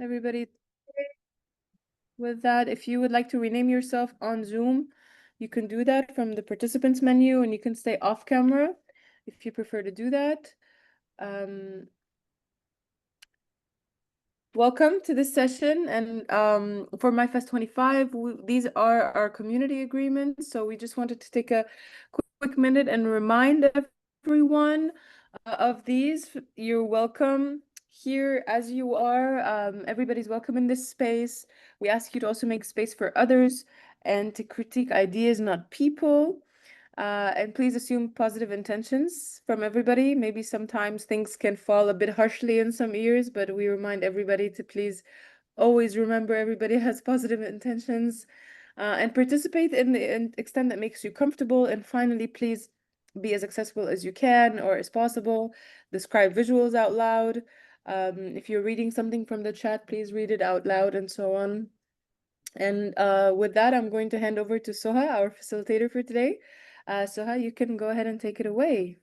everybody. With that, if you would like to rename yourself on Zoom, you can do that from the participants menu, and you can stay off camera if you prefer to do that. Welcome to this session, and for MYFest25, these are our community agreements. So we just wanted to take a quick minute and remind everyone of these. You're welcome here as you are. Everybody's welcome in this space. We ask you to also make space for others and to critique ideas, not people. And please assume positive intentions from everybody. Maybe sometimes things can fall a bit harshly in some ears, but we remind everybody to please always remember everybody has positive intentions, and participate in the extent that makes you comfortable. And finally, please be as accessible as you can or as possible. Describe visuals out loud. If you're reading something from the chat, please read it out loud and so on. And with that, I'm going to hand over to Soha, our facilitator for today. Soha, you can go ahead and take it away.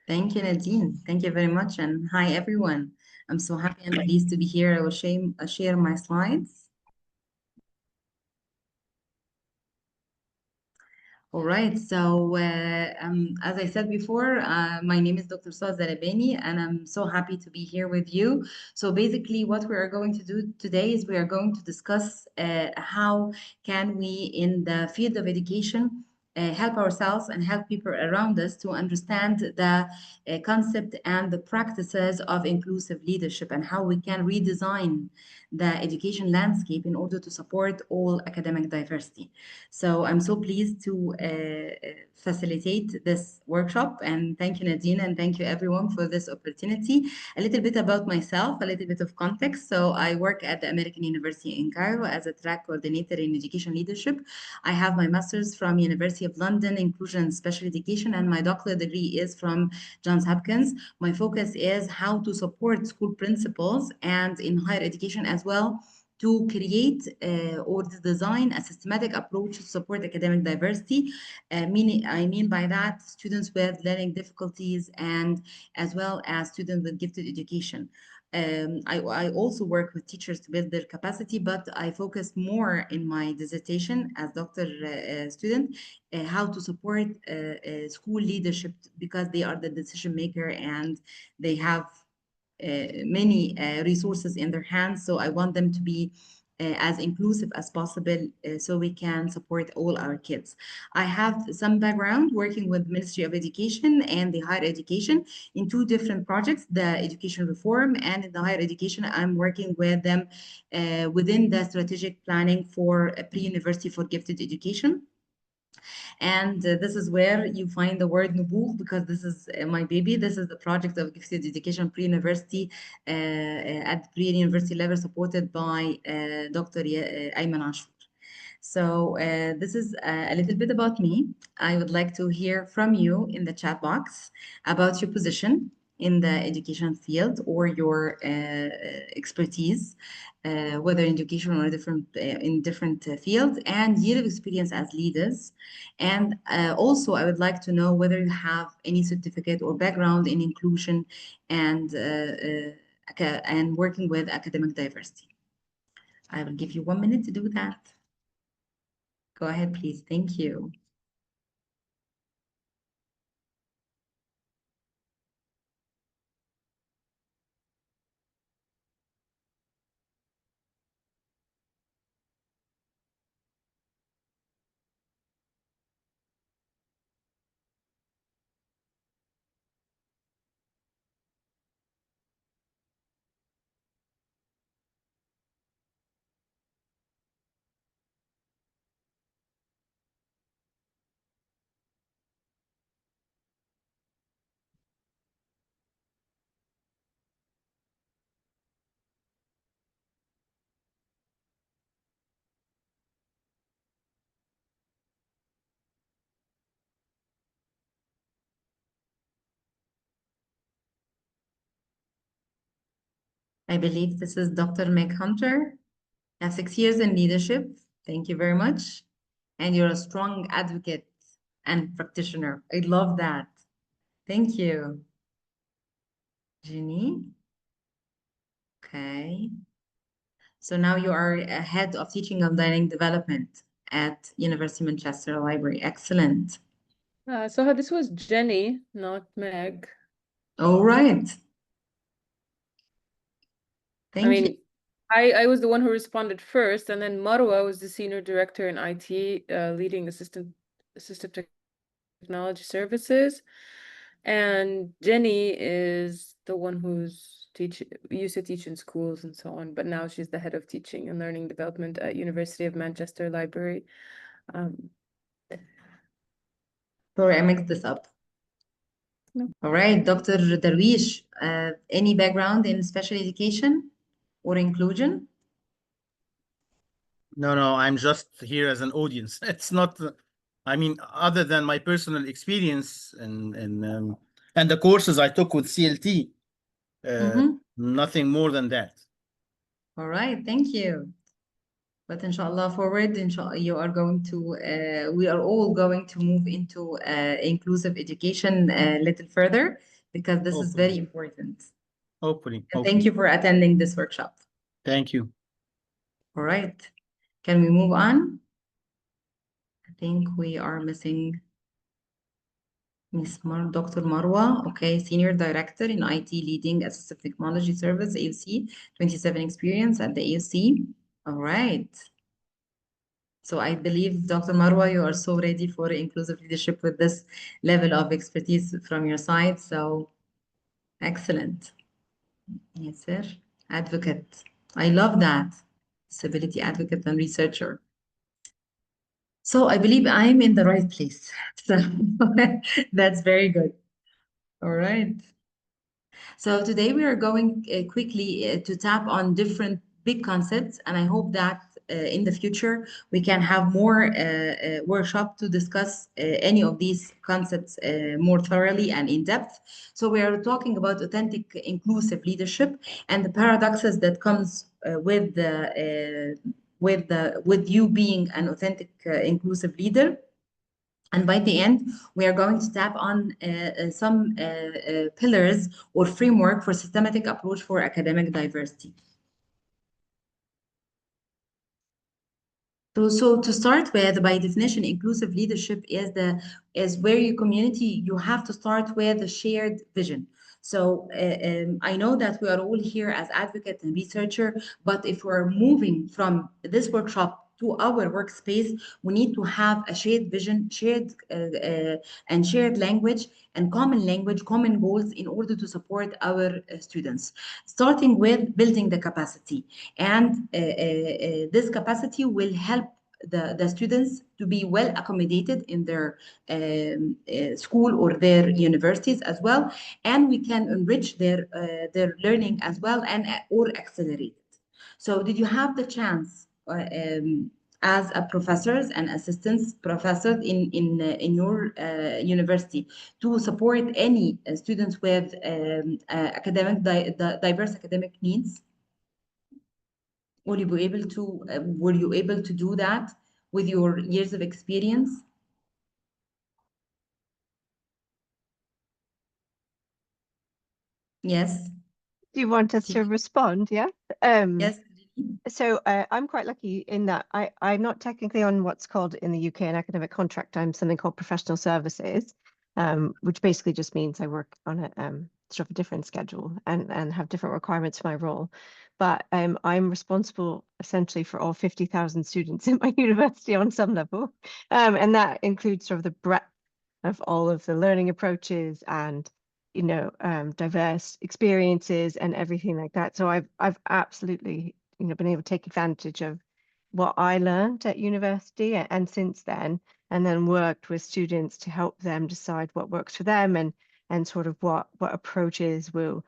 Thank you, Nadine. Thank you very much. And hi, everyone. I'm so happy and pleased to be here. I will share my slides. All right. So, as I said before, my name is Dr. Soha Elzalabany, and I'm so happy to be here with you. So, basically, what we are going to do today is we are going to discuss how can we, in the field of education, help ourselves and help people around us to understand the concept and the practices of inclusive leadership and how we can redesign the education landscape in order to support all academic diversity. So I'm so pleased to facilitate this workshop, and thank you, Nadine, and thank you everyone for this opportunity. A little bit about myself, a little bit of context. So I work at the American University in Cairo as a track coordinator in education leadership. I have my master's from University of London, Inclusion and Special Education, and my doctoral degree is from Johns Hopkins. My focus is how to support school principals and in higher education as well to create or to design a systematic approach to support academic diversity. I mean by that students with learning difficulties and as well as students with gifted education. I also work with teachers to build their capacity, but I focus more in my dissertation as doctor student how to support school leadership because they are the decision maker and they have many resources in their hands. So I want them to be as inclusive as possible so we can support all our kids. I have some background working with Ministry of Education and the higher education in two different projects, the education reform and in the higher education, I'm working with them within the strategic planning for pre-university for gifted education. And this is where you find the word Nubuh because this is my baby. This is the project of gifted education pre-university at pre-university level supported by Dr. Ayman Ashur. So this is a little bit about me. I would like to hear from you in the chat box about your position in the education field or your expertise, whether in education or in different fields, and year of experience as leaders. And also, I would like to know whether you have any certificate or background in inclusion and working with academic diversity. I will give you 1 minute to do that. Go ahead, please. Thank you. I believe this is Dr. Meg Hunter. You have 6 years in leadership. Thank you very much. And you're a strong advocate and practitioner. I love that. Thank you. Jenny. Okay. So now you are a head of teaching and learning development at University of Manchester Library. Excellent. So this was Jenny, not Meg. All right. I Thank you. mean, I was the one who responded first, and then Marwa was the senior director in IT, leading assistive technology services. And Jenny is the one who's used to teach in schools and so on, but now she's the head of teaching and learning development at University of Manchester Library. Sorry, I mixed this up. No. All right, Dr. Darwish, any background in special education or inclusion? No, I'm just here as an audience. It's not, I mean, other than my personal experience and the courses I took with CLT, nothing more than that. All right, thank you. But inshallah, forward, inshallah, you are going to, we are all going to move into inclusive education a little further because this is very important. Hopefully. And thank you for attending this workshop. Thank you. All right. Can we move on? I think we are missing Dr. Marwa. Okay, Senior Director in IT Leading Assistive Technology Service, AUC, 27 experience at the AUC. All right. So I believe, Dr. Marwa, you are so ready for inclusive leadership with this level of expertise from your side. So excellent. Yes, sir. Advocate. I love that. Disability advocate and researcher. So I believe I'm in the right place. So that's very good. All right. So today we are going quickly to tap on different big concepts, and I hope that in the future we can have more workshop to discuss any of these concepts more thoroughly and in depth. So we are talking about authentic, inclusive leadership and the paradoxes that comes with you being an authentic, inclusive leader. And by the end, we are going to tap on some pillars or framework for systematic approach for academic diversity. So to start with, by definition, inclusive leadership is where your community, you have to start with a shared vision. So I know that we are all here as advocates and researcher, but if we're moving from this workshop to our workspace, we need to have a shared vision, and shared language and common language, common goals in order to support our students. Starting with building the capacity. And this capacity will help the students to be well accommodated in their school or their universities as well, and we can enrich their learning as well and or accelerate it. So did you have the chance as a professors and assistants professors in your university to support any students with academic diverse academic needs? Were you able to do that with your years of experience? Yes. Do you want us to respond? Yeah. Yes. So I'm quite lucky in that I'm not technically on what's called in the UK an academic contract. I'm something called professional services, which basically just means I work on a sort of a different schedule and have different requirements for my role. But I'm responsible essentially for all 50,000 students in my university on some level, and that includes sort of the breadth of all of the learning approaches and diverse experiences and everything like that. So I've absolutely been able to take advantage of what I learned at university and since then, and then worked with students to help them decide what works for them and sort of what approaches will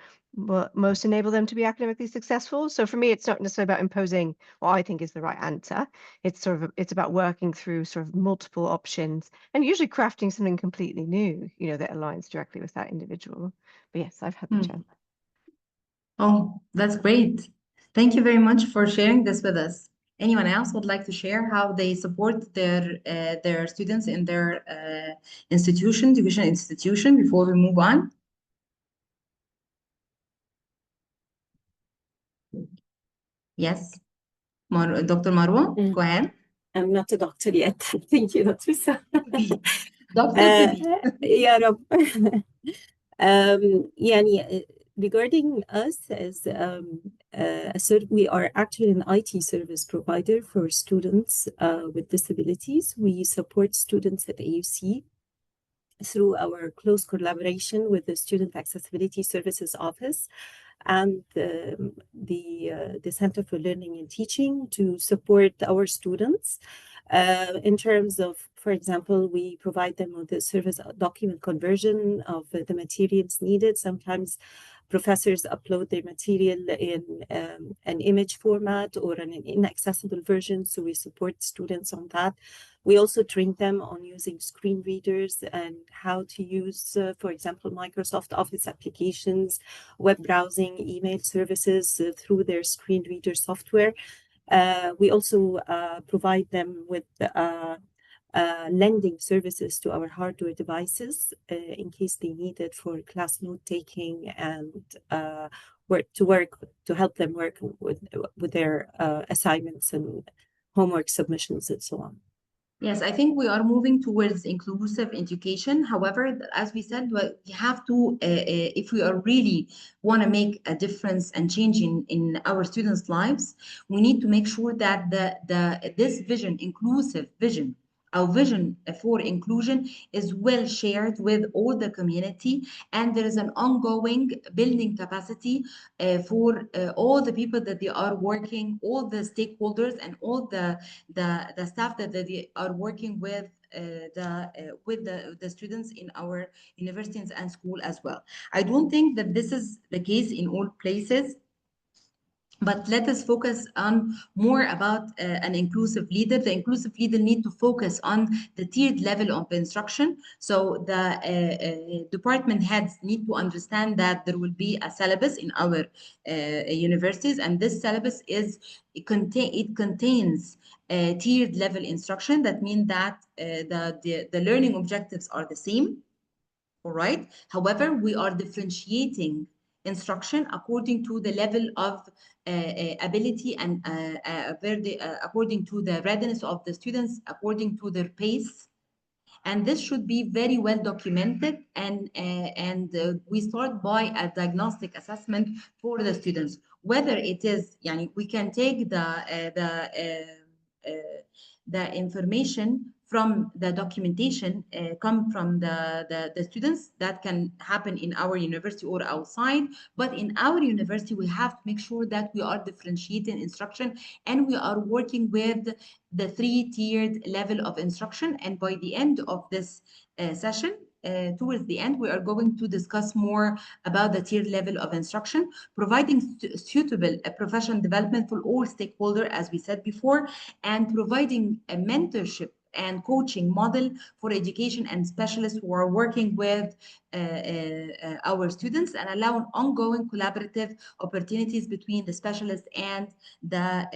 most enable them to be academically successful. So for me, it's not necessarily about imposing what I think is the right answer. It's about working through sort of multiple options and usually crafting something completely new, that aligns directly with that individual. But yes, I've had the chance. Oh, that's great. Thank you very much for sharing this with us. Anyone else would like to share how they support their students in their tuition institution before we move on? Yes. Dr. Marwa, go ahead. I'm not a doctor yet. Thank you, Dr. Soha. Dr. يا رب. يعني regarding us as we are actually an IT service provider for students with disabilities. We support students at AUC through our close collaboration with the Student Accessibility Services Office and the Center for Learning and Teaching to support our students in terms of, for example, we provide them with the service document conversion of the materials needed. Sometimes professors upload their material in an image format or an inaccessible version, so we support students on that. We also train them on using screen readers and how to use, for example, Microsoft Office applications, web browsing, email services through their screen reader software. We also provide them with lending services to our hardware devices in case they need it for class note taking and to help them work with their assignments and homework submissions and so on. Yes, I think we are moving towards inclusive education. However, as we said, we have to, if we are really want to make a difference and change in our students' lives, we need to make sure that this vision, inclusive vision, our vision for inclusion is well shared with all the community, and there is an ongoing building capacity for all the people that they are working, all the stakeholders and all the staff that they are working with the students in our universities and school as well. I don't think that this is the case in all places, but let us focus on more about an inclusive leader. The inclusive leader need to focus on the tiered level of instruction. So the department heads need to understand that there will be a syllabus in our universities, and this syllabus it contains tiered level instruction. That means that the learning objectives are the same. All right. However, we are differentiating instruction according to the level of ability and according to the readiness of the students, according to their pace. And this should be very well documented, and we start by a diagnostic assessment for the students. Whether it is, we can take the information from the documentation come from the students. That can happen in our university or outside, but in our university we have to make sure that we are differentiating instruction, and we are working with the 3-tiered level of instruction. And by the end of this session, towards the end, we are going to discuss more about the tiered level of instruction, providing suitable professional development for all stakeholders, as we said before, and providing a mentorship and coaching model for education and specialists who are working with our students, and allowing ongoing collaborative opportunities between the specialists and the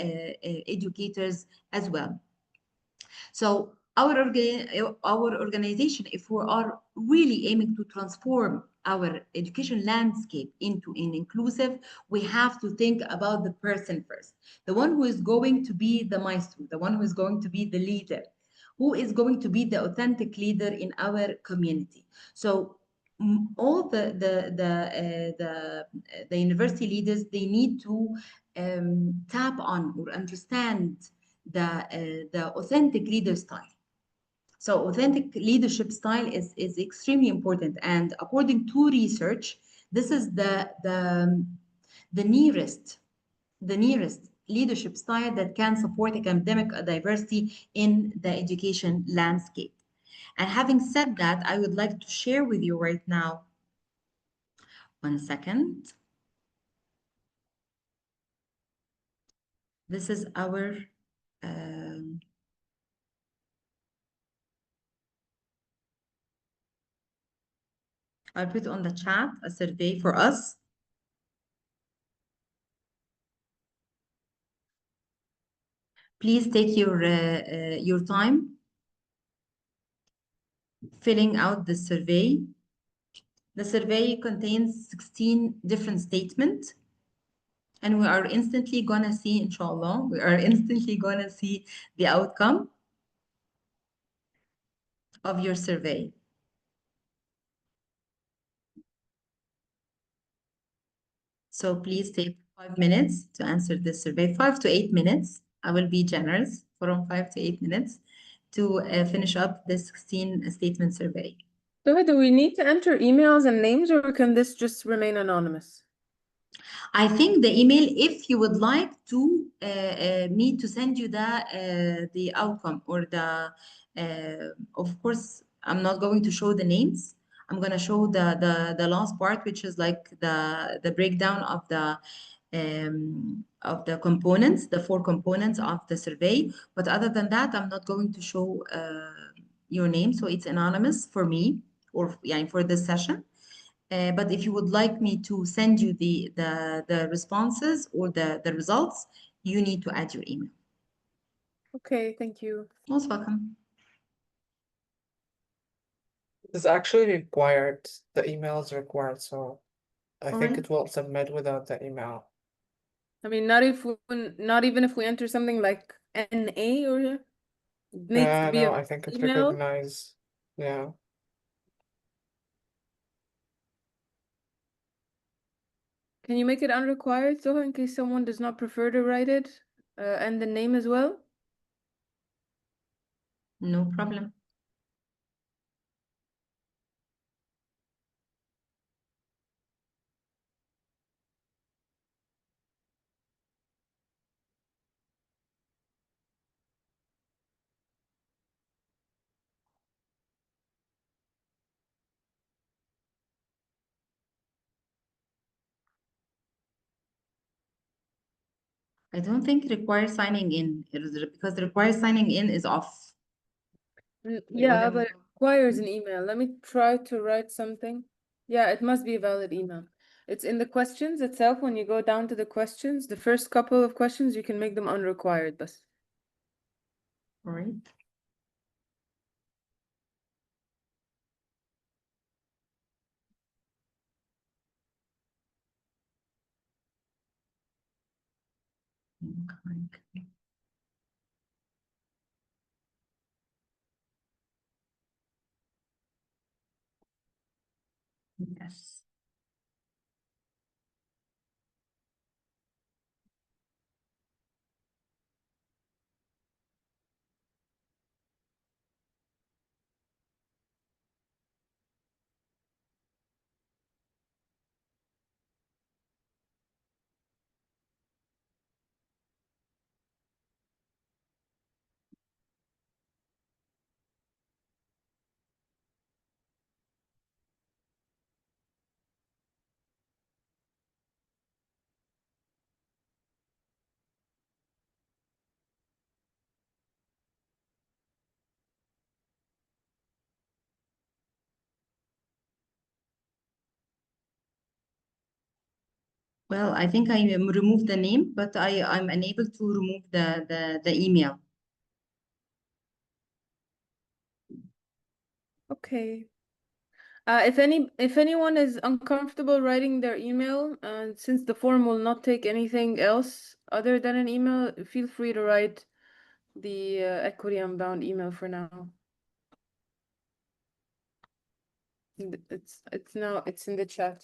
educators as well. So our organization, if we are really aiming to transform our education landscape into an inclusive, we have to think about the person first, the one who is going to be the maestro, the one who is going to be the leader, who is going to be the authentic leader in our community. So all the university leaders, they need to tap on or understand the authentic leader style. So authentic leadership style is extremely important, and according to research, this is the nearest leadership style that can support academic diversity in the education landscape. And having said that, I would like to share with you right now, 1 second. This is our I'll put on the chat a survey for us. Please take your time filling out the survey. The survey contains 16 different statements, and we are instantly gonna see, inshallah, we are instantly gonna see the outcome of your survey. So please take 5 minutes to answer this survey, 5 to 8 minutes. I will be generous, from 5 to 8 minutes to finish up this 16 statement survey. So do we need to enter emails and names, or can this just remain anonymous? I think the email, if you would like to me to send you the outcome or of course, I'm not going to show the names. I'm gonna show the last part, which is like the breakdown of the components, the 4 components of the survey. But other than that, I'm not going to show your name, so it's anonymous for me or yeah, for this session. But if you would like me to send you the responses or the results, you need to add your email. Okay, thank you. Most welcome. It's actually required. The email is required, so I think Alright. it will submit without the email. I mean, not even if we enter something like NA, or it needs to be No, a I think it email. recognizes. Yeah. Can you make it unrequired, so in case someone does not prefer to write it, and the name as well? No problem. I don't think it requires signing in. It is because the requires signing in is off. Yeah, but it requires an email. Let me try to write something. Yeah, it must be a valid email. It's in the questions itself. When you go down to the questions, the first couple of questions, you can make them unrequired, but All right. Yes. Well, I think I removed the name, but I'm unable to remove the email. okay. If anyone is uncomfortable writing their email, and since the form will not take anything else other than an email, feel free to write the Equity Unbound email for now. It's in the chat.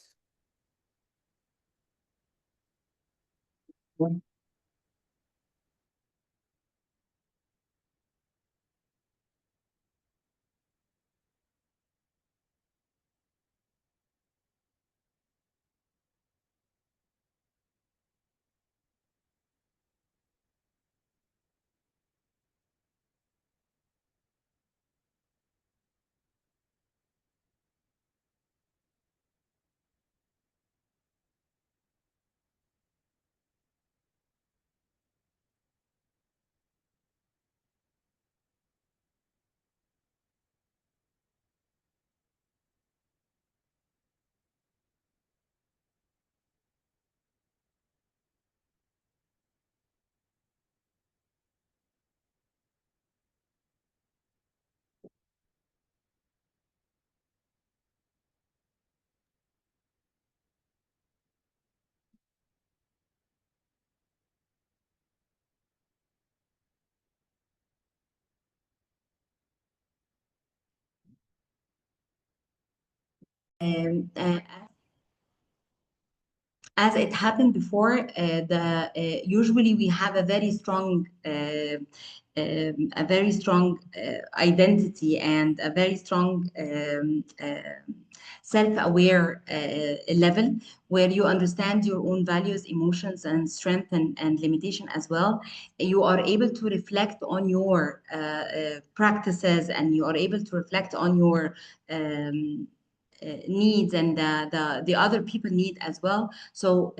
as it happened before, usually we have a very strong identity and a very strong self-aware level, where you understand your own values, emotions, and strength and limitation as well. You are able to reflect on your practices, and you are able to reflect on your needs and the other people need as well. So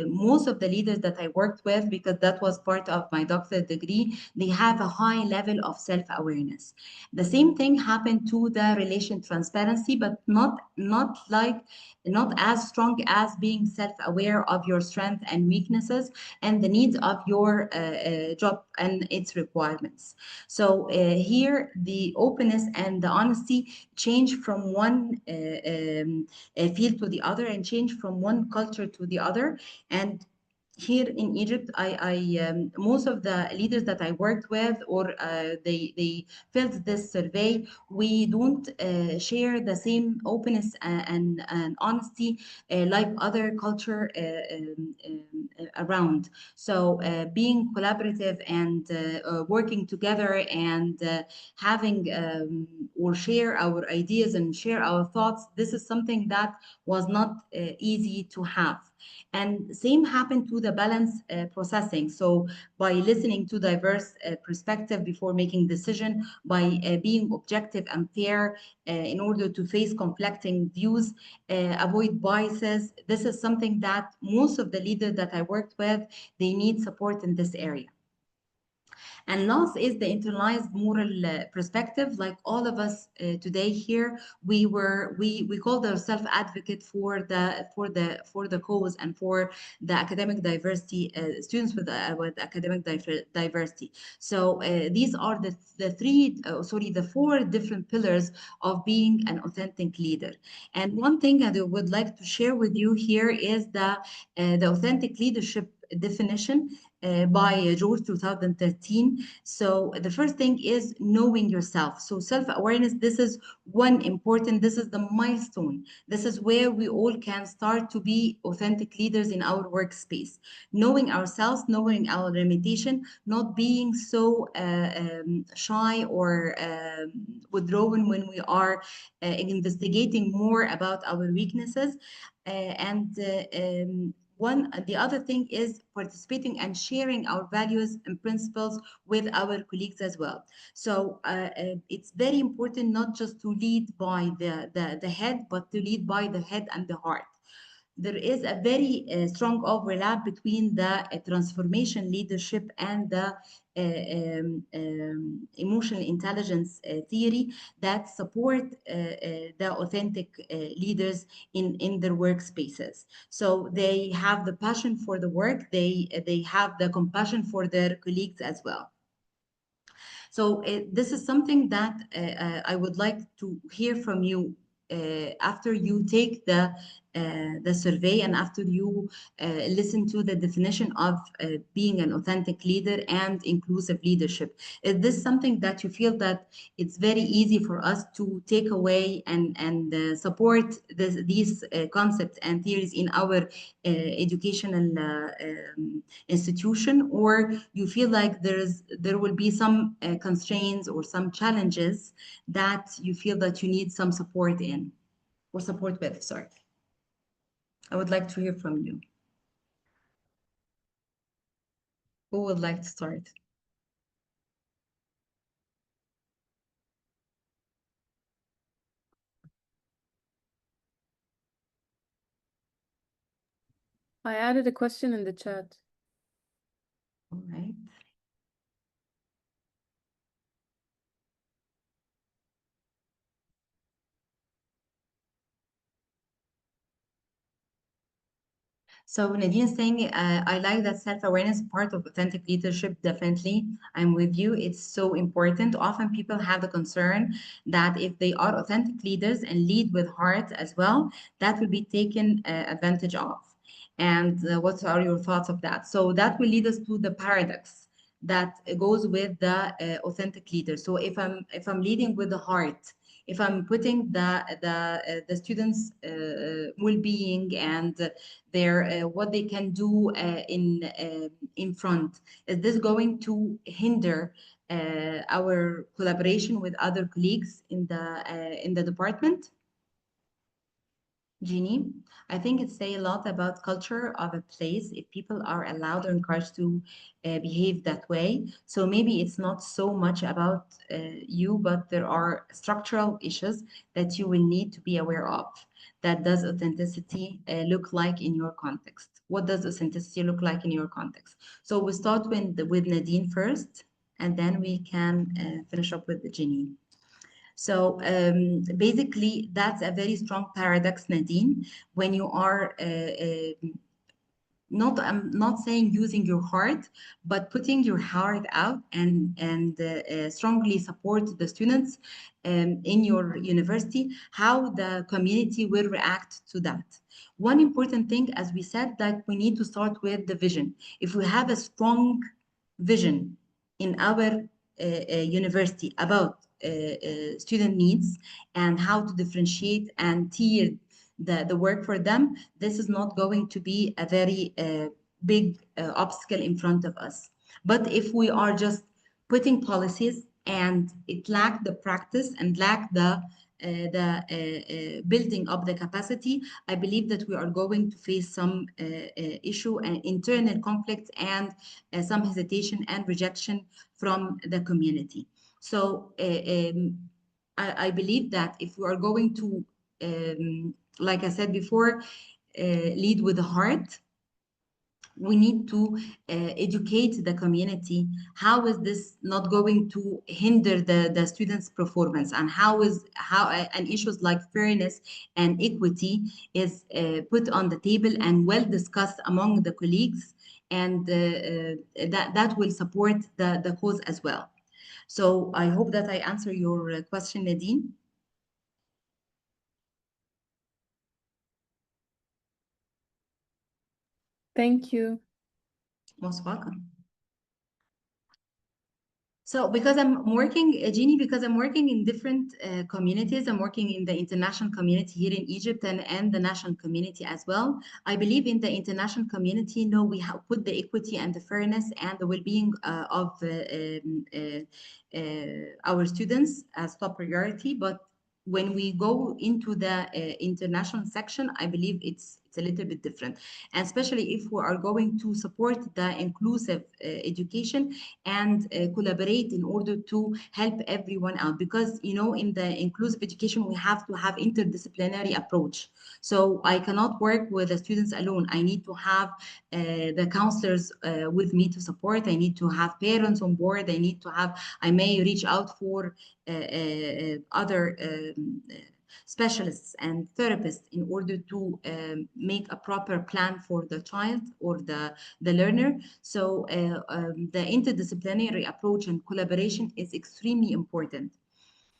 most of the leaders that I worked with, because that was part of my doctorate degree, they have a high level of self-awareness. The same thing happened to the relation transparency, but not as strong as being self-aware of your strengths and weaknesses and the needs of your job and its requirements. So here the openness and the honesty change from one field to the other, and change from one culture to the other. And here in Egypt, most of the leaders that I worked with, or they filled this survey, we don't share the same openness and honesty like other culture around. So being collaborative and working together and having or share our ideas and share our thoughts, this is something that was not easy to have. And same happened to the balance processing. So by listening to diverse perspective before making decision, by being objective and fair in order to face conflicting views, avoid biases. This is something that most of the leaders that I worked with, they need support in this area. And last is the internalized moral perspective. Like all of us today here, we called ourselves advocate for the cause and for the academic diversity, students with academic diversity. So these are the four different pillars of being an authentic leader. And one thing I would like to share with you here is the authentic leadership definition by George 2013. So the first thing is knowing yourself. So self-awareness, this is the milestone. This is where we all can start to be authentic leaders in our workspace. Knowing ourselves, knowing our limitation, not being so shy or withdrawn when we are investigating more about our weaknesses. The other thing is participating and sharing our values and principles with our colleagues as well. So it's very important not just to lead by the head, but to lead by the head and the heart. There is a very strong overlap between the transformation leadership and the emotional intelligence theory that support the authentic leaders in their workspaces. So they have the passion for the work, they have the compassion for their colleagues as well. So this is something that I would like to hear from you after you take the survey and after you listen to the definition of being an authentic leader and inclusive leadership. Is this something that you feel that it's very easy for us to take away and support these concepts and theories in our educational institution, or you feel like there will be some constraints or some challenges that you feel that you need some support in or support with? Sorry. I would like to hear from you. Who would like to start? I added a question in the chat. All right. So Nadine is saying, I like that self-awareness part of authentic leadership. Definitely, I'm with you. It's so important. Often people have the concern that if they are authentic leaders and lead with heart as well, that will be taken advantage of. And what are your thoughts of that? So that will lead us to the paradox that goes with the authentic leader. So if I'm leading with the heart if I'm putting the students' well-being and their what they can do in front, is this going to hinder our collaboration with other colleagues in the department? Jeannie, I think it says a lot about culture of a place if people are allowed or encouraged to behave that way. So maybe it's not so much about you, but there are structural issues that you will need to be aware of. That does authenticity look like in your context? What does authenticity look like in your context? So we start with Nadine first, and then we can finish up with Jeannie. So basically, that's a very strong paradox, Nadine, when you are I'm not saying using your heart, but putting your heart out and strongly support the students in your university, how the community will react to that. One important thing, as we said, that we need to start with the vision. If we have a strong vision in our university about student needs and how to differentiate and tier the work for them, this is not going to be a very big obstacle in front of us. But if we are just putting policies and it lack the practice and lack the building up the capacity, I believe that we are going to face some issue and internal conflict and some hesitation and rejection from the community. So I believe that if we are going to, like I said before, lead with the heart, we need to educate the community. How is this not going to hinder the students' performance, and how and issues like fairness and equity is put on the table and well discussed among the colleagues, and that will support the cause as well. So I hope that I answer your question, Nadine. Thank you. Most welcome. So because I'm working, Jeannie, because I'm working in different communities, I'm working in the international community here in Egypt and the national community as well. I believe in the international community, no, we have put the equity and the fairness and the well-being of our students as top priority. But when we go into the international section, I believe it's a little bit different, and especially if we are going to support the inclusive education and collaborate in order to help everyone out, because in the inclusive education we have to have interdisciplinary approach. So I cannot work with the students alone. I need to have the counselors with me to support. I need to have parents on board. I may reach out for other specialists and therapists in order to make a proper plan for the child or the learner. So the interdisciplinary approach and collaboration is extremely important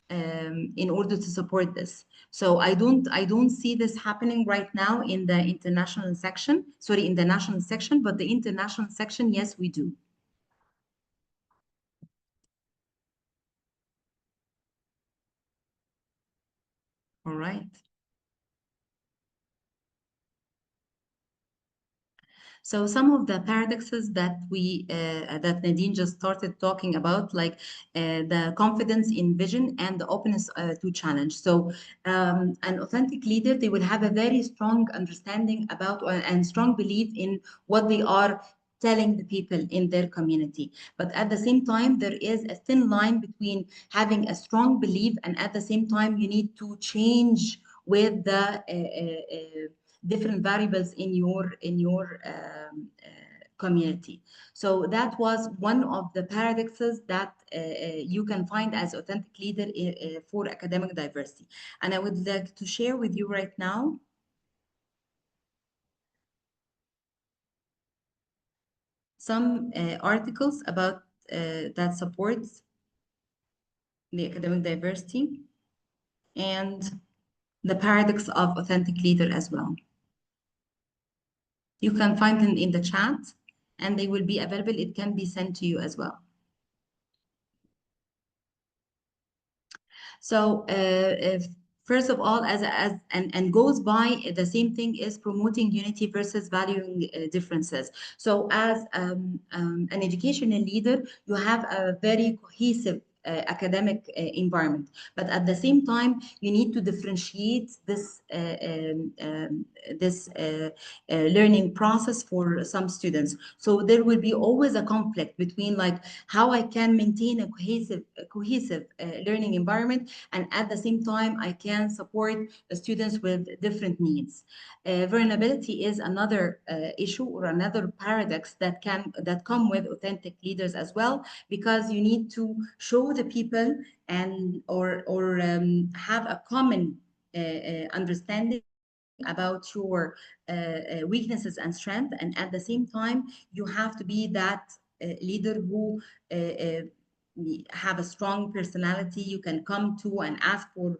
in order to support this. So I don't see this happening right now in the international section, sorry, in the national section, but the international section, yes, we do. All right. So some of the paradoxes that that Nadine just started talking about, like the confidence in vision and the openness to challenge. So an authentic leader, they will have a very strong understanding about and strong belief in what they are telling the people in their community. But at the same time, there is a thin line between having a strong belief and at the same time you need to change with the different variables in your community. So that was one of the paradoxes that you can find as authentic leader for academic diversity. And I would like to share with you right now some articles about that supports the academic diversity and the paradox of authentic leader as well. You can find them in the chat and they will be available. It can be sent to you as well. So first of all, and goes by the same thing is promoting unity versus valuing differences. So as an educational leader, you have a very cohesive academic environment, but at the same time you need to differentiate this learning process for some students. So there will be always a conflict between like how I can maintain a cohesive learning environment, and at the same time I can support the students with different needs. Vulnerability is another issue or another paradox that come with authentic leaders as well, because you need to show the people and or have a common understanding about your weaknesses and strength, and at the same time you have to be that leader who have a strong personality you can come to and ask for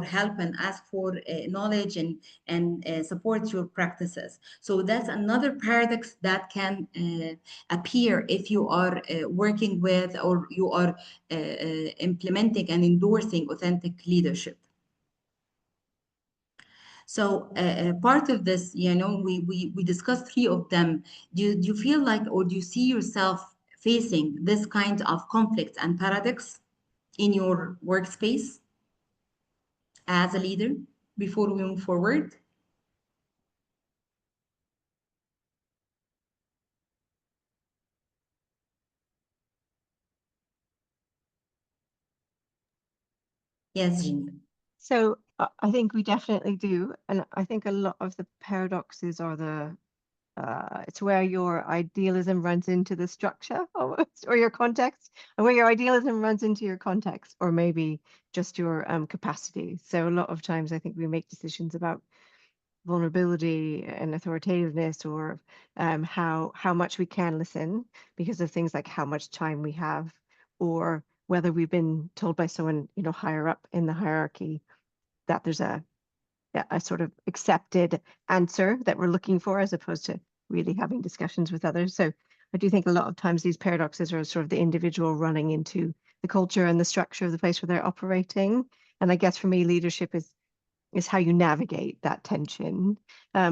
help and ask for knowledge and support your practices. So that's another paradox that can appear if you are working with or you are implementing and endorsing authentic leadership. So part of this, you know, we discussed 3 of them. Do you feel like, or do you see yourself facing this kind of conflict and paradox in your workspace as a leader before we move forward? Yes, Jean. So I think we definitely do. And I think a lot of the paradoxes are the, it's where your idealism runs into the structure almost, or your context, and where your idealism runs into your context, or maybe just your capacity. So a lot of times I think we make decisions about vulnerability and authoritativeness, or how much we can listen because of things like how much time we have, or whether we've been told by someone, you know, higher up in the hierarchy that there's a sort of accepted answer that we're looking for, as opposed to really having discussions with others. So I do think a lot of times these paradoxes are sort of the individual running into the culture and the structure of the place where they're operating. And I guess for me, leadership is how you navigate that tension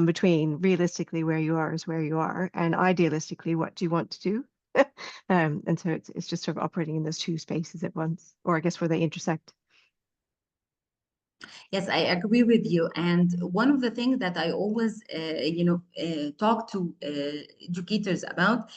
between realistically where you are is where you are, and idealistically what do you want to do. And so it's just sort of operating in those 2 spaces at once, or I guess where they intersect. Yes, I agree with you. And one of the things that I always, talk to educators about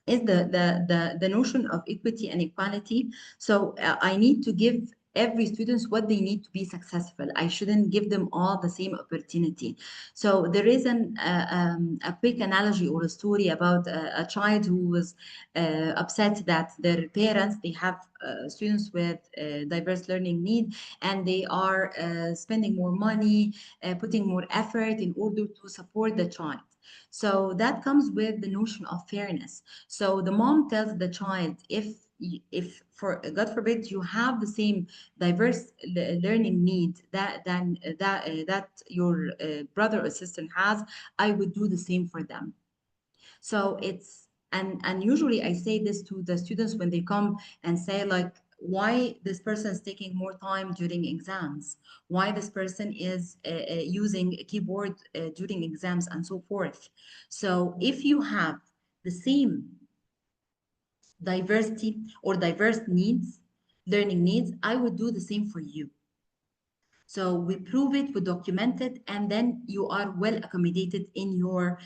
is the notion of equity and equality. So I need to give every student what they need to be successful. I shouldn't give them all the same opportunity. So there is a quick analogy or a story about a child who was upset that their parents, they have students with diverse learning need, and they are spending more money, putting more effort in order to support the child. So that comes with the notion of fairness. So the mom tells the child, if for God forbid you have the same diverse learning need that your brother or sister has, I would do the same for them. So it's and usually I say this to the students when they come and say like, why this person is taking more time during exams, why this person is using a keyboard during exams and so forth. So if you have the same diversity or diverse needs, learning needs, I would do the same for you. So we prove it, we document it, and then you are well accommodated in your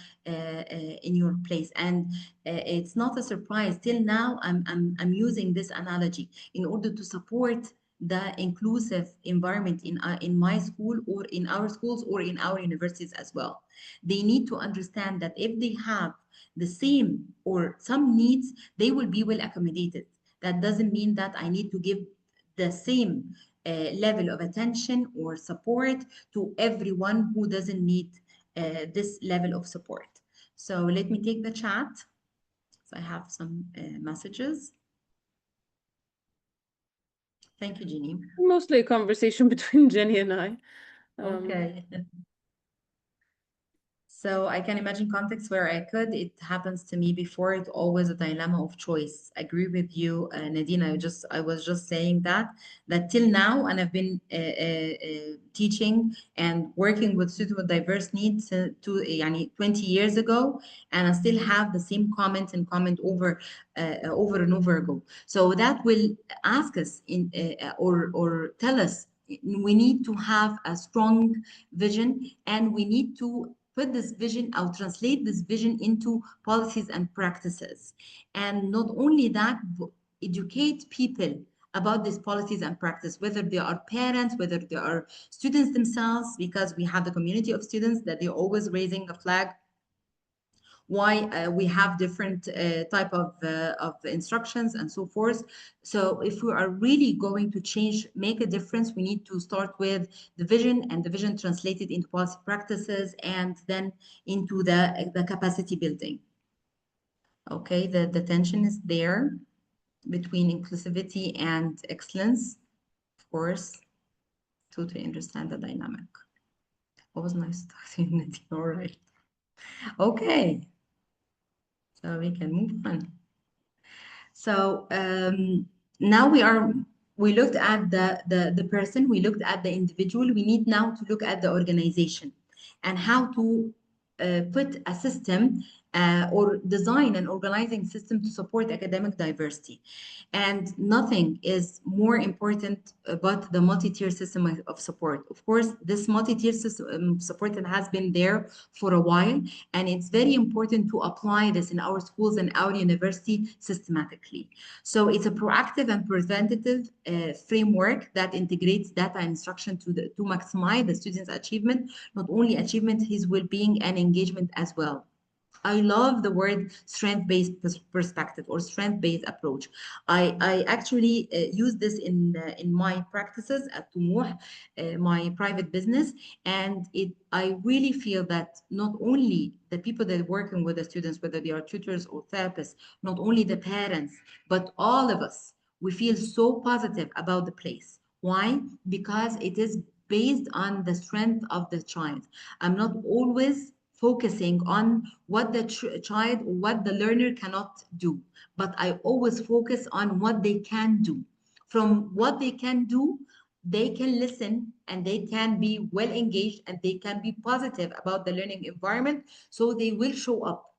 place. And it's not a surprise. Till now, I'm using this analogy in order to support the inclusive environment in my school or in our schools or in our universities as well. They need to understand that if they have the same or some needs, they will be well accommodated. That doesn't mean that I need to give the same level of attention or support to everyone who doesn't need this level of support. So let me take the chat. So I have some messages. Thank you, Jeannie. Mostly a conversation between Jenny and I. Okay. So I can imagine contexts where I could. It happens to me before. It's always a dilemma of choice. I agree with you, Nadine. I was just saying that till now, and I've been teaching and working with students with diverse needs yani 20 years ago, and I still have the same comment and comment over and over ago. So that will ask us or tell us we need to have a strong vision, and we need to put this vision or translate this vision into policies and practices. And not only that, educate people about these policies and practice, whether they are parents, whether they are students themselves, because we have the community of students that they're always raising a flag why we have different type of instructions and so forth. So if we are really going to change, make a difference, we need to start with the vision, and the vision translated into policy practices, and then into the capacity building. Okay, the tension is there between inclusivity and excellence, of course, to understand the dynamic. It was nice talking with you. All right. Okay. So we can move on. So now we looked at the person, we looked at the individual. We need now to look at the organization and how to put a system or design an organizing system to support academic diversity. And nothing is more important but the multi-tier system of support. Of course, this multi-tier system support has been there for a while, and it's very important to apply this in our schools and our university systematically. So it's a proactive and preventative framework that integrates data and instruction to maximize the student's achievement, not only achievement, his well-being and engagement as well. I love the word strength-based perspective or strength-based approach. I actually use this in my practices at Tumuh, my private business, and I really feel that not only the people that are working with the students, whether they are tutors or therapists, not only the parents, but all of us, we feel so positive about the place. Why? Because it is based on the strength of the child. I'm not always focusing on what the child or what the learner cannot do, but I always focus on what they can do. From what they can do, they can listen and they can be well engaged and they can be positive about the learning environment, so they will show up.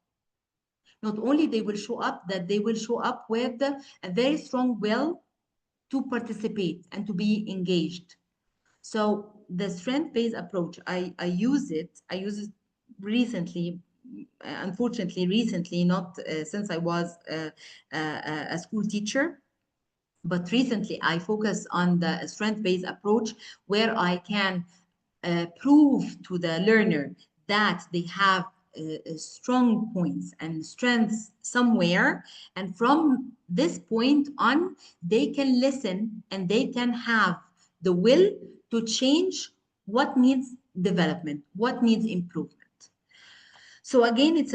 Not only they will show up, that they will show up with a very strong will to participate and to be engaged. So the strength-based approach, I use it recently, unfortunately recently, not since I was a school teacher, but recently I focus on the strength-based approach, where I can prove to the learner that they have strong points and strengths somewhere, and from this point on they can listen and they can have the will to change what needs development, what needs improvement. So again, it's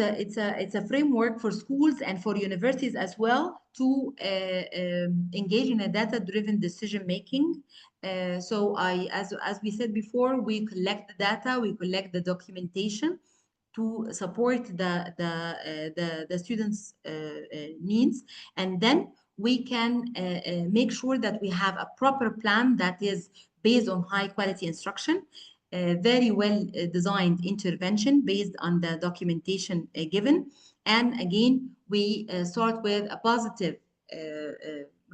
a framework for schools and for universities as well to engage in a data-driven decision making. So as we said before, we collect the data, we collect the documentation to support the students' needs, and then we can make sure that we have a proper plan that is based on high quality instruction, very well designed intervention based on the documentation given. And again, we start with a positive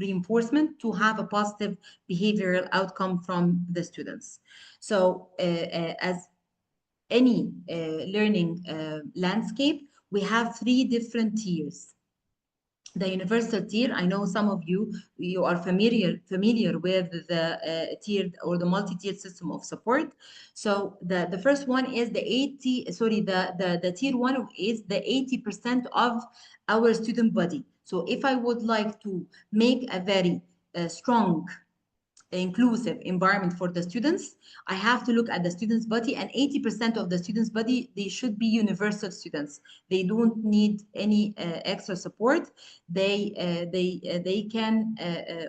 reinforcement to have a positive behavioral outcome from the students. So as any learning landscape, we have 3 different tiers. The universal tier, I know some of you are familiar with the tiered or the multi-tiered system of support. So the first one is the tier 1 is the 80% of our student body. So if I would like to make a very strong inclusive environment for the students, I have to look at the students' body, and 80% of the students' body, they should be universal students. They don't need any extra support. They can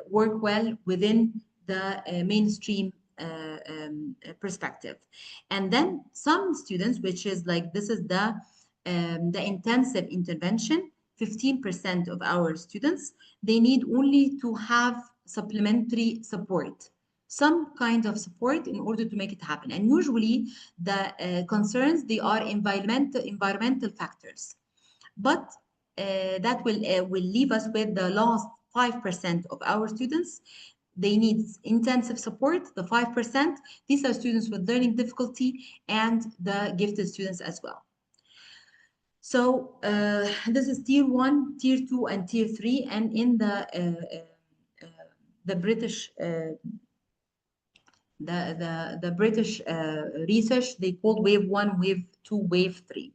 work well within the mainstream perspective. And then some students, which is like this is the intensive intervention, 15% of our students, they need only to have supplementary support, some kind of support in order to make it happen. And usually the concerns, they are environmental factors. But that will leave us with the last 5% of our students. They need intensive support, the 5%. These are students with learning difficulty and the gifted students as well. So this is tier 1, tier 2, and tier 3. And in the British the British research, they called wave 1, wave 2, wave 3.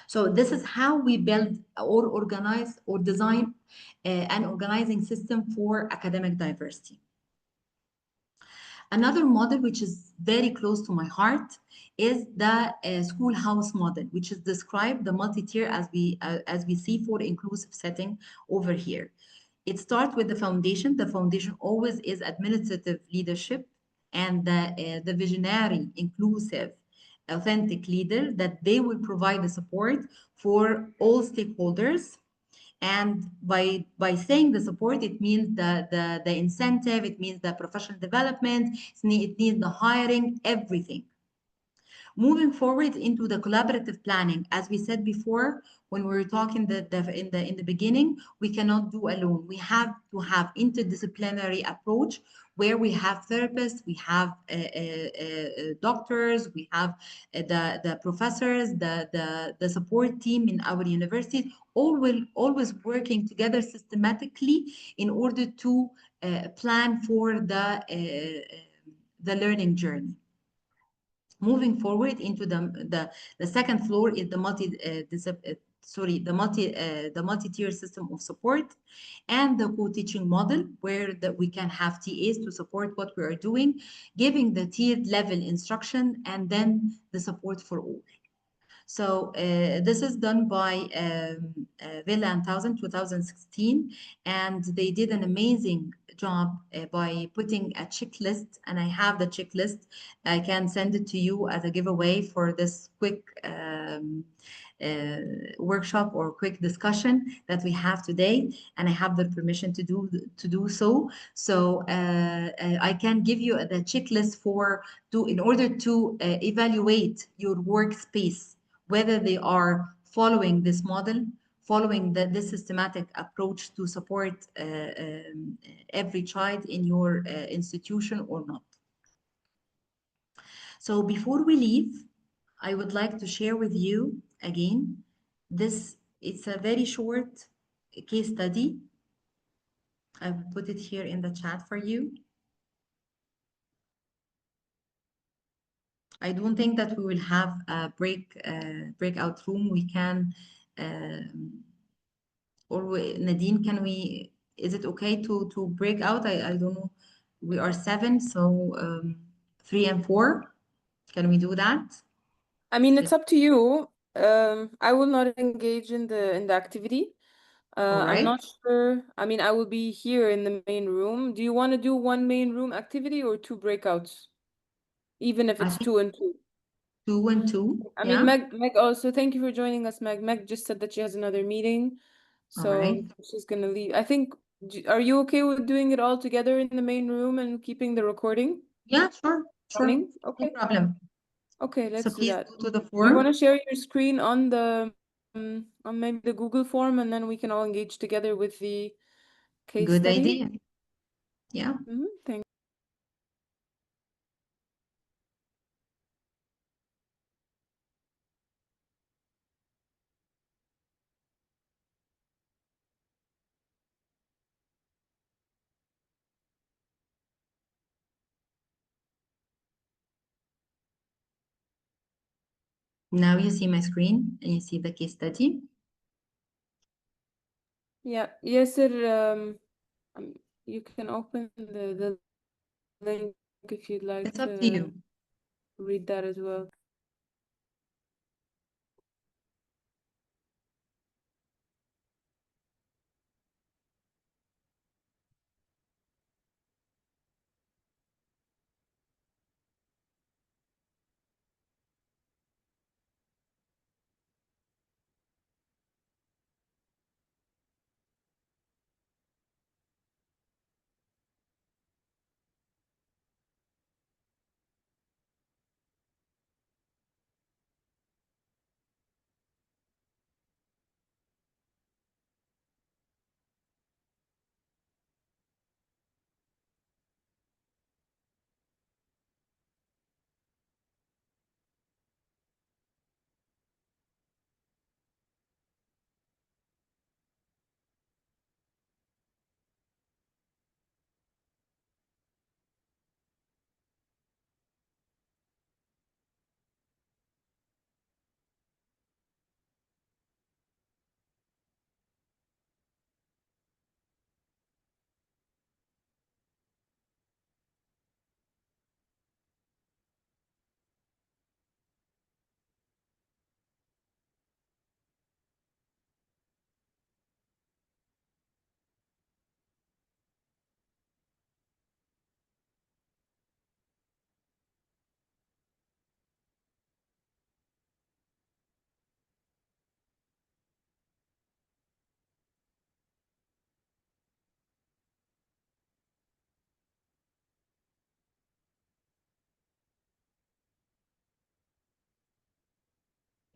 So this is how we build or organize or design an organizing system for academic diversity. Another model which is very close to my heart is the schoolhouse model, which is described the multi-tier as we see for inclusive setting over here. It starts with the foundation. The foundation always is administrative leadership and the visionary, inclusive, authentic leader that they will provide the support for all stakeholders. And by saying the support, it means the incentive, it means the professional development, it means the hiring, everything. Moving forward into the collaborative planning, as we said before, when we were talking in the beginning, we cannot do alone. We have to have interdisciplinary approach where we have therapists, we have doctors, we have the professors, the support team in our universities, always working together systematically in order to plan for the learning journey. Moving forward into the second floor is the multi-tier system of support and the co-teaching model where we can have TAs to support what we are doing, giving the tiered level instruction and then the support for all. So this is done by Villa and 2016, and they did an amazing job by putting a checklist, and I have the checklist. I can send it to you as a giveaway for this quick workshop or quick discussion that we have today, and I have the permission to do so. So I can give you the checklist in order to evaluate your workspace, whether they are following this model, following this systematic approach to support every child in your institution or not. So before we leave, I would like to share with you again, it's a very short case study. I will put it here in the chat for you. I don't think that we will have a breakout room. We can, Nadine, is it okay to break out? I don't know. We are 7, so 3 and 4. Can we do that? I mean, it's up to you. I will not engage in the activity. All I'm right. not sure. I mean, I will be here in the main room. Do you want to do one main room activity or 2 breakouts? Even if I it's think 2 and 2. 2 and 2. I Yeah. mean, Meg also, thank you for joining us, Meg. Meg just said that she has another meeting, All so right. she's gonna leave. I think, are you okay with doing it all together in the main room and keeping the recording Yeah, sure. running? No Okay. problem. Okay, So let's do please that. go to the Do you want form. to share your screen on on maybe the Google form, and then we can all engage together with the case Good study? idea. Yeah. Thank Now you see my screen and you see the case study. Yeah, yes, sir. You can open the link if you'd like It's up to to you. read that as well.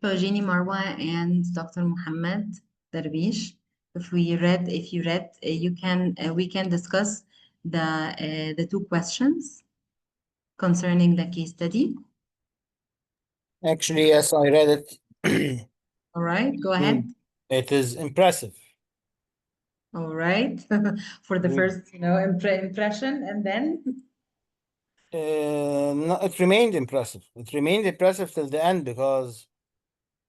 So Jeannie Marwa and Dr. Muhammad Darwish, if you read, we can discuss the two questions concerning the case study. Actually, yes, I read it. All right, go ahead. It is impressive. All right, for the first, impression, and then No, it remained impressive. It remained impressive till the end because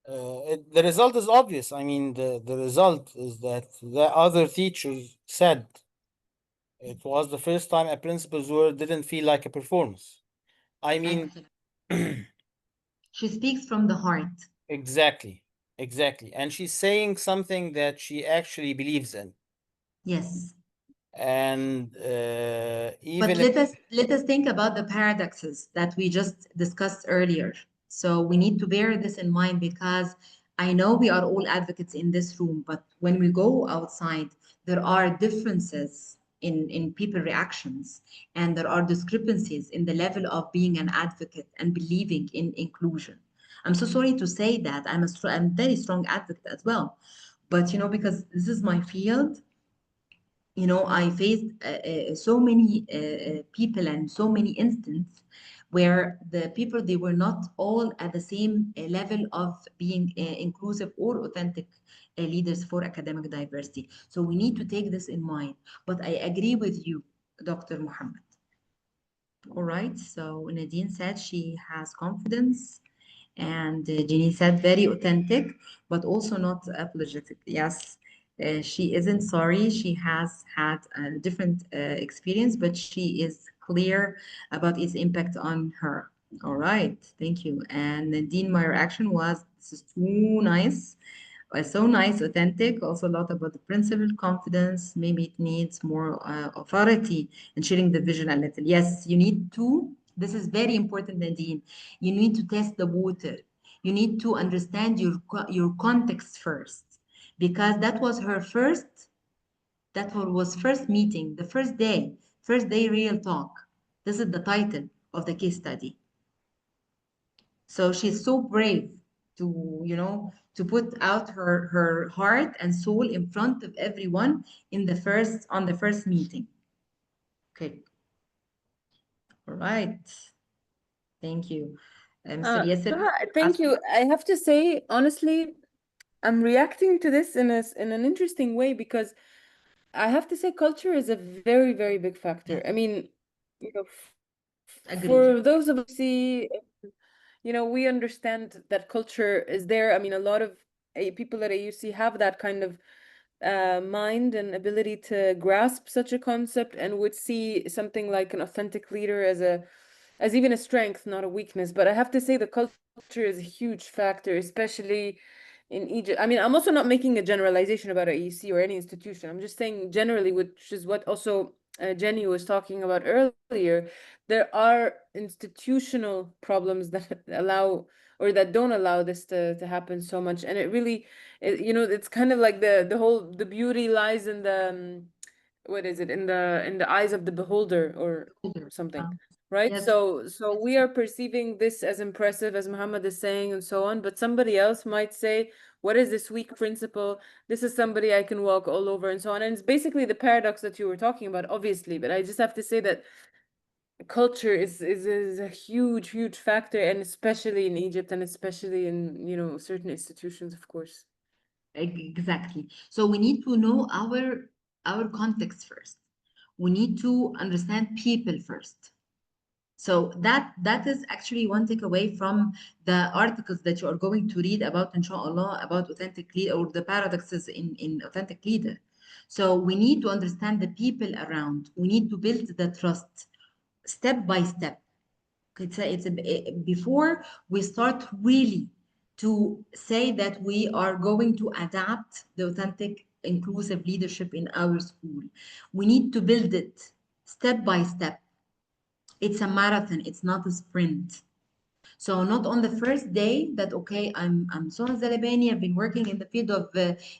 the result is obvious. I mean, the result is that the other teachers said it was the first time a principal's word didn't feel like a performance. I mean, she speaks from the heart. exactly. And she's saying something that she actually believes in. Yes. And even But let us think about the paradoxes that we just discussed earlier. So we need to bear this in mind, because I know we are all advocates in this room, but when we go outside, there are differences in people reactions, and there are discrepancies in the level of being an advocate and believing in inclusion. I'm so sorry to say that. I'm very strong advocate as well, but because this is my field. I faced so many people and so many instances where the people, they were not all at the same level of being inclusive or authentic leaders for academic diversity. So we need to take this in mind. But I agree with you, Dr. Muhammad. All right. So Nadine said she has confidence, and Jeannie said very authentic, but also not apologetic. Yes, she isn't sorry. She has had a different experience, but she is clear about its impact on her. All right, thank you. And Nadine, my reaction was, this is too nice. So nice, authentic, also a lot about the principle, confidence. Maybe it needs more authority and sharing the vision a little. Yes, you need to. This is very important, Nadine. You need to test the water. You need to understand your context first, because that was her first. That was first meeting, the first day real talk. This is the title of the case study. So she's so brave to put out her heart and soul in front of everyone on the first meeting. Okay. All right. Thank you. Mr. Yasser. Thank you. I have to say, honestly, I'm reacting to this in an interesting way, because I have to say culture is a very, very big factor. I mean, for those of us who see, we understand that culture is there. I mean, a lot of people at AUC have that kind of mind and ability to grasp such a concept, and would see something like an authentic leader as even a strength, not a weakness. But I have to say the culture is a huge factor, especially in Egypt. I mean, I'm also not making a generalization about AUC or any institution. I'm just saying generally, which is what also Jenny was talking about earlier. There are institutional problems that allow or that don't allow this to happen so much. And it really, it's kind of like the beauty lies in the what is it, in the eyes of the beholder or something, right? Yes. So we are perceiving this as impressive, as Muhammad is saying, and so on, but somebody else might say, what is this weak principle? This is somebody I can walk all over, and so on. And it's basically the paradox that you were talking about, obviously. But I just have to say that culture is a huge factor, and especially in Egypt, and especially in certain institutions, of course. Exactly. So we need to know our context first. We need to understand people first. So that is actually one takeaway from the articles that you are going to read about, inshallah, about authentic leader, or the paradoxes in authentic leader. So we need to understand the people around. We need to build the trust step by step. Before we start really to say that we are going to adapt the authentic inclusive leadership in our school, we need to build it step by step. It's a marathon, it's not a sprint. So not on the first day that, okay, I'm Soha Elzalabany, I've been working in the field of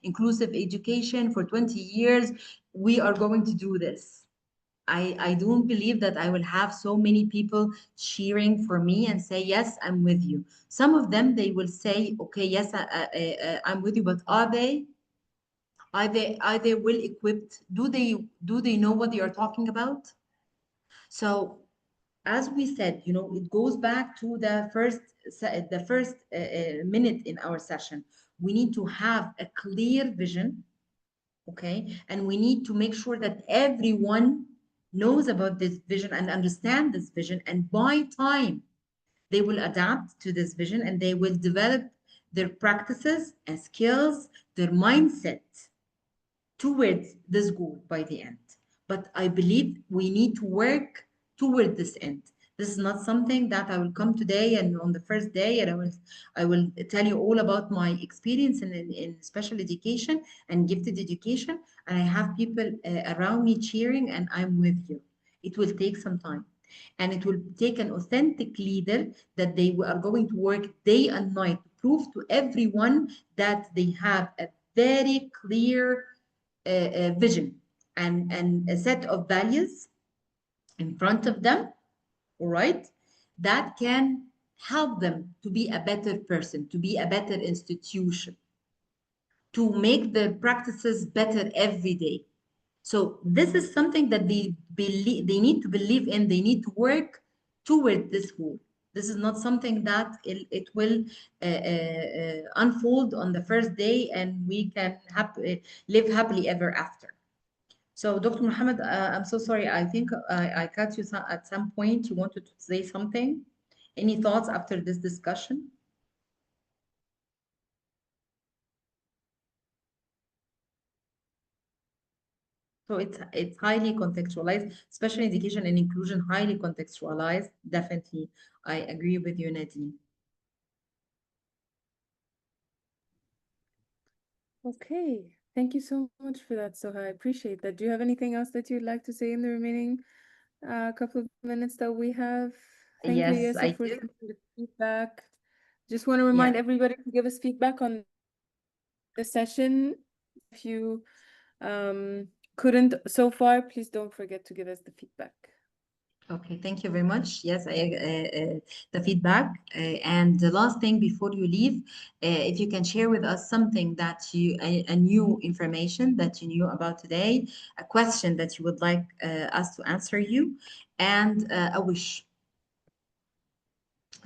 inclusive education for 20 years, we are going to do this. I don't believe that I will have so many people cheering for me and say, yes, I'm with you. Some of them, they will say, okay, yes, I'm with you, but are they well equipped? Do they know what they are talking about? So as we said, it goes back to the first minute in our session. We need to have a clear vision, okay? And we need to make sure that everyone knows about this vision and understand this vision. And by time, they will adapt to this vision and they will develop their practices and skills, their mindset towards this goal by the end. But I believe we need to work toward this end. This is not something that I will come today and on the first day and I will tell you all about my experience in special education and gifted education, and I have people around me cheering and I'm with you. It will take some time. And it will take an authentic leader that they are going to work day and night to prove to everyone that they have a very clear vision and a set of values in front of them, all right, that can help them to be a better person, to be a better institution, to make the practices better every day. So this is something that they need to believe in. They need to work toward this goal. This is not something that it will unfold on the first day and we can live happily ever after. So, Dr. Muhammad, I'm so sorry. I think I cut you at some point. You wanted to say something. Any thoughts after this discussion? So it's highly contextualized, special education and inclusion, highly contextualized. Definitely, I agree with you, Nadine. Okay, thank you so much for that, Soha. I appreciate that. Do you have anything else that you'd like to say in the remaining couple of minutes that we have? Thank you, Yes, I Yasser, for do. the feedback. Just want to remind everybody to give us feedback on the session. If you couldn't so far, please don't forget to give us the feedback. Okay, thank you very much. Yes, the feedback. And the last thing before you leave, if you can share with us something that a new information that you knew about today, a question that you would like us to answer you, and a wish.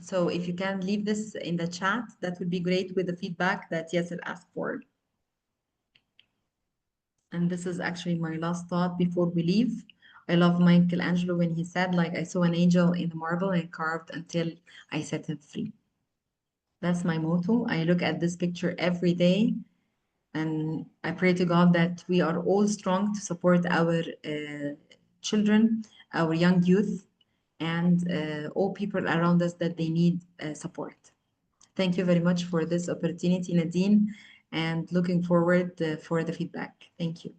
So if you can leave this in the chat, that would be great with the feedback that Yasser asked for. And this is actually my last thought before we leave. I love Michelangelo when he said, like, I saw an angel in the marble and carved until I set him free. That's my motto. I look at this picture every day and I pray to God that we are all strong to support our children, our young youth, and all people around us that they need support. Thank you very much for this opportunity, Nadine, and looking forward for the feedback. Thank you.